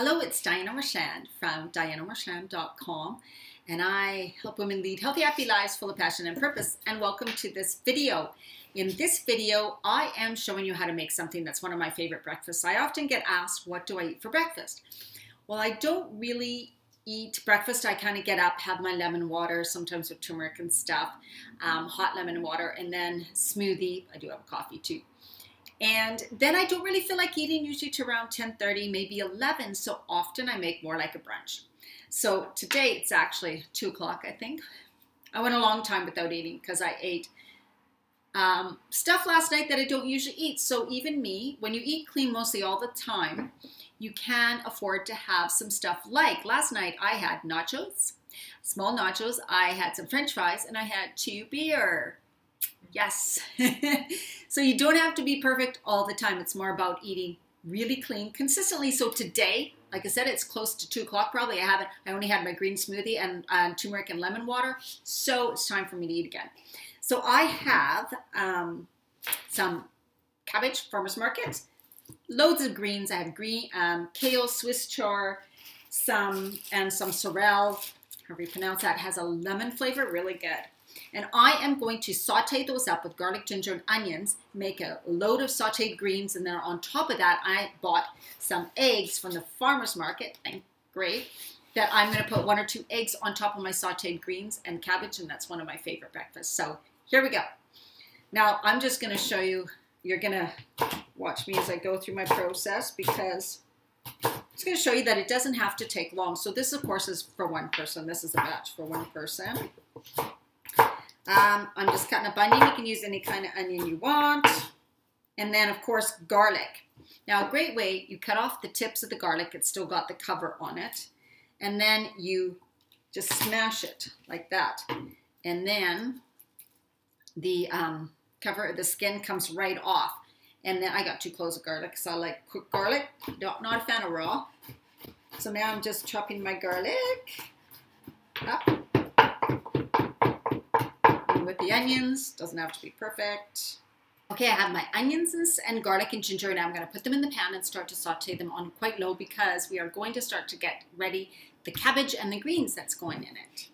Hello, it's Diana Marchand from dianamarchand.com, and I help women lead healthy, happy lives full of passion and purpose. And welcome to this video. In this video, I am showing you how to make something that's one of my favorite breakfasts. I often get asked, what do I eat for breakfast? Well, I don't really eat breakfast. I kind of get up, have my lemon water, sometimes with turmeric and stuff, hot lemon water, and then smoothie. I do have a coffee too. And then I don't really feel like eating, usually to around 10:30, maybe 11. So often I make more like a brunch. So today it's actually 2 o'clock, I think. I went a long time without eating because I ate stuff last night that I don't usually eat. So even me, when you eat clean mostly all the time, you can afford to have some stuff like last night I had nachos, small nachos. I had some French fries and I had 2 beer. Yes. So you don't have to be perfect all the time. It's more about eating really clean consistently. So today, like I said, it's close to 2 o'clock probably. I only had my green smoothie and turmeric and lemon water. So it's time for me to eat again. So I have some cabbage, farmer's market, loads of greens. I have green, kale, Swiss chard, some sorrel, however you pronounce that. It has a lemon flavor, really good. And I am going to saute those up with garlic, ginger, and onions, make a load of sauteed greens, and then on top of that, I bought some eggs from the farmer's market, and great, that I'm going to put 1 or 2 eggs on top of my sauteed greens and cabbage, and that's one of my favorite breakfasts. So here we go. Now, I'm just going to show you, you're going to watch me as I go through my process, because I'm just going to show you that it doesn't have to take long. So this, of course, is for one person. This is a batch for one person. I'm just cutting up onion. You can use any kind of onion you want. And then, of course, garlic. Now, a great way, you cut off the tips of the garlic. It's still got the cover on it. And then you just smash it like that. And then the the skin comes right off. And then I got 2 cloves of garlic because I like cooked garlic. Not a fan of raw. So now I'm just chopping my garlic up. With the onions, doesn't have to be perfect. Okay, I have my onions and garlic and ginger, and I'm going to put them in the pan and start to saute them on quite low because we are going to start to get ready the cabbage and the greens that's going in it.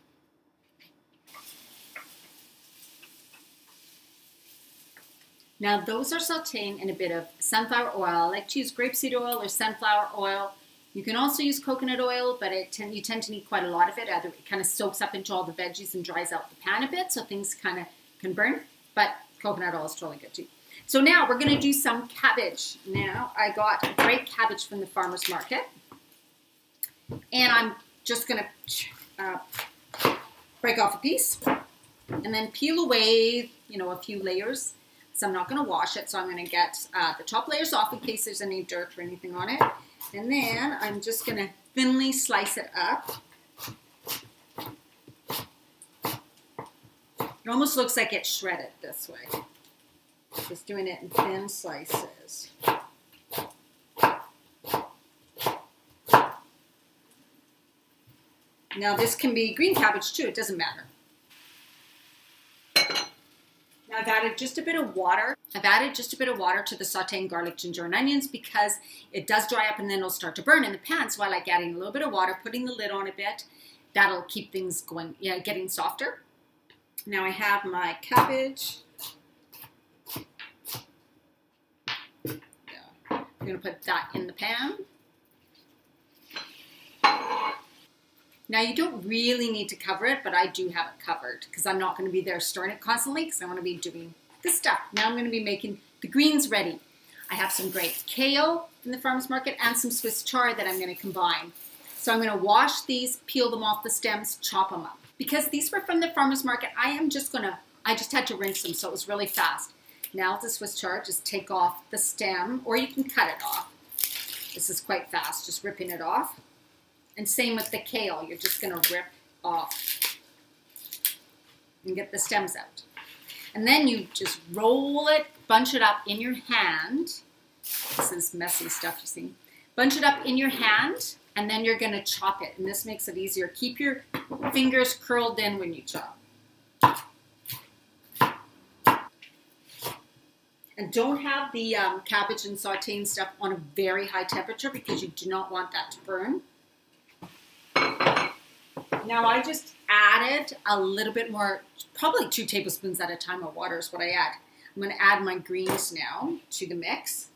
Now those are sauteing in a bit of sunflower oil. I like to use grapeseed oil or sunflower oil. You can also use coconut oil, but you tend to need quite a lot of it. Either it kind of soaks up into all the veggies and dries out the pan a bit, so things kind of can burn. But coconut oil is totally good too. So now we're going to do some cabbage. Now I got a great cabbage from the farmer's market, and I'm just going to break off a piece and then peel away, a few layers. So I'm not going to wash it, so I'm going to get the top layers off in case there's any dirt or anything on it. And then I'm just going to thinly slice it up. It almost looks like it's shredded this way. Just doing it in thin slices. Now this can be green cabbage too, it doesn't matter. Now I've added just a bit of water. I've added just a bit of water to the sauteing garlic, ginger, and onions because it does dry up and then it'll start to burn in the pan. So I like adding a little bit of water, putting the lid on a bit. That'll keep things going, getting softer. Now I have my cabbage. I'm going to put that in the pan. Now you don't really need to cover it, but I do have it covered because I'm not going to be there stirring it constantly because I want to be doing this stuff. Now I'm going to be making the greens ready. I have some great kale from the farmer's market and some Swiss chard that I'm going to combine. So I'm going to wash these, peel them off the stems, chop them up. Because these were from the farmer's market, I just had to rinse them, so it was really fast. Now the Swiss chard, just take off the stem, or you can cut it off. This is quite fast, just ripping it off. And same with the kale, you're just going to rip off and get the stems out. And then you just roll it, bunch it up in your hand. This is messy stuff, you see. Bunch it up in your hand, and then you're going to chop it. And this makes it easier. Keep your fingers curled in when you chop. And don't have the cabbage and saute and stuff on a very high temperature because you do not want that to burn. Now I just added a little bit more, probably 2 tablespoons at a time of water is what I add. I'm going to add my greens now to the mix.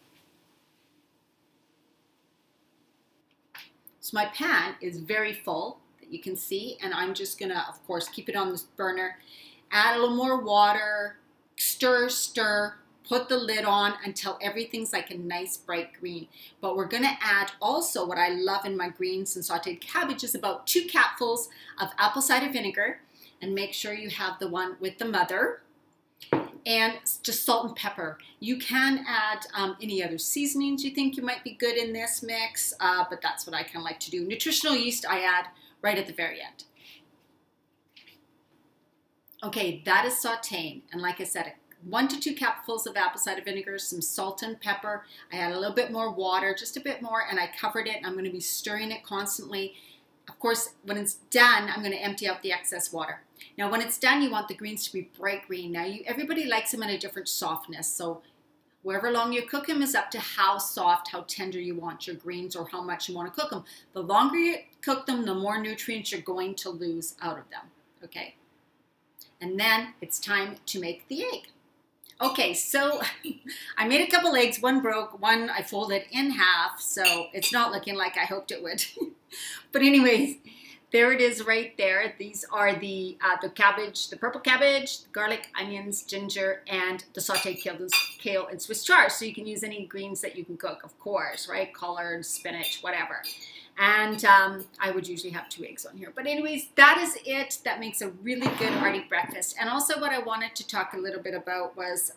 So my pan is very full, that you can see, and I'm just going to, of course, keep it on this burner. Add a little more water, stir, stir. Put the lid on until everything's like a nice bright green. But we're gonna add also what I love in my greens and sauteed cabbage is about 2 cupfuls of apple cider vinegar. And make sure you have the one with the mother. And just salt and pepper. You can add any other seasonings you think you might be good in this mix, but that's what I kind of like to do. Nutritional yeast I add right at the very end. Okay, that is sauteing. And like I said, 1 to 2 cupfuls of apple cider vinegar, some salt and pepper. I add a little bit more water, just a bit more, and I covered it. I'm going to be stirring it constantly. Of course, when it's done, I'm going to empty out the excess water. Now, when it's done, you want the greens to be bright green. Now, everybody likes them in a different softness, so however long you cook them is up to how soft, how tender you want your greens or how much you want to cook them. The longer you cook them, the more nutrients you're going to lose out of them, okay? And then it's time to make the egg. Okay, so I made a couple eggs. One broke, one I folded in half, so it's not looking like I hoped it would. But anyways, there it is right there. These are the cabbage, the purple cabbage, the garlic, onions, ginger, and the sauteed kale and Swiss chard. So you can use any greens that you can cook, of course, right? Collard, spinach, whatever. And I would usually have 2 eggs on here. But anyways, that is it. That makes a really good hearty breakfast. And also what I wanted to talk a little bit about was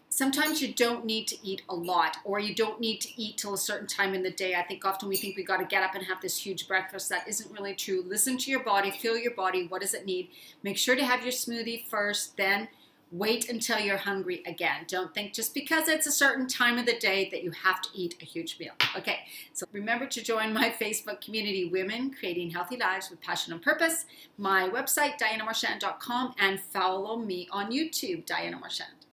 sometimes you don't need to eat a lot, or you don't need to eat till a certain time in the day. I think often we think we got to get up and have this huge breakfast. That isn't really true. Listen to your body, feel your body. What does it need? Make sure to have your smoothie first, then wait until you're hungry again. Don't think just because it's a certain time of the day that you have to eat a huge meal. Okay, so remember to join my Facebook community, Women Creating Healthy Lives with Passion and Purpose, my website, dianamarchand.com, and follow me on YouTube, Diana Marchand.